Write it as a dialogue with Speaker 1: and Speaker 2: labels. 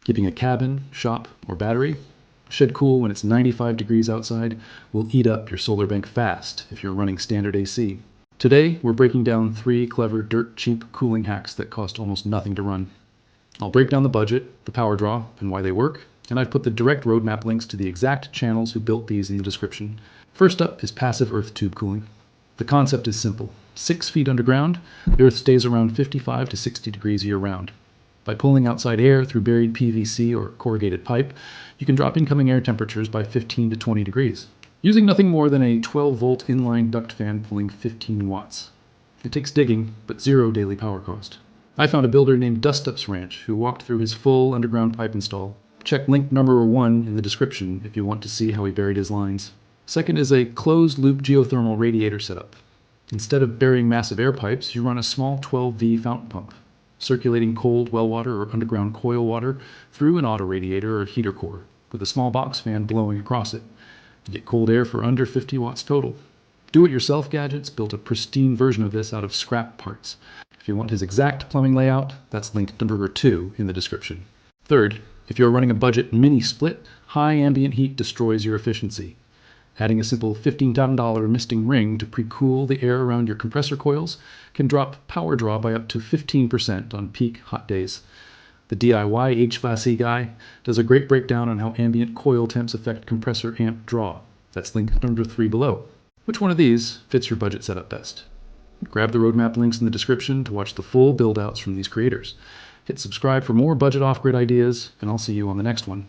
Speaker 1: Keeping a cabin, shop, or battery shed cool when it's 95 degrees outside will eat up your solar bank fast if you're running standard AC. Today, we're breaking down 3 clever dirt cheap cooling hacks that cost almost nothing to run. I'll break down the budget, the power draw, and why they work, and I've put the direct roadmap links to the exact channels who built these in the description. First up is passive earth tube cooling. The concept is simple. 6 feet underground, the earth stays around 55 to 60 degrees year-round. By pulling outside air through buried PVC or corrugated pipe, you can drop incoming air temperatures by 15 to 20 degrees, using nothing more than a 12-volt inline duct fan pulling 15 watts. It takes digging, but zero daily power cost. I found a builder named Dustup's Ranch who walked through his full underground pipe install. Check link number 1 in the description if you want to see how he buried his lines. Second is a closed-loop geothermal radiator setup. Instead of burying massive air pipes, you run a small 12V fountain pump, circulating cold well water or underground coil water through an auto radiator or heater core, with a small box fan blowing across it. You get cold air for under 50 watts total. Do-it-yourself Gadgets built a pristine version of this out of scrap parts. If you want his exact plumbing layout, that's link number 2 in the description. Third, if you're running a budget mini split, high ambient heat destroys your efficiency. Adding a simple $15,000 misting ring to pre-cool the air around your compressor coils can drop power draw by up to 15% on peak hot days. The DIY HVAC guy does a great breakdown on how ambient coil temps affect compressor amp draw. That's link number 3 below. Which one of these fits your budget setup best? Grab the roadmap links in the description to watch the full build-outs from these creators. Hit subscribe for more budget off-grid ideas, and I'll see you on the next one.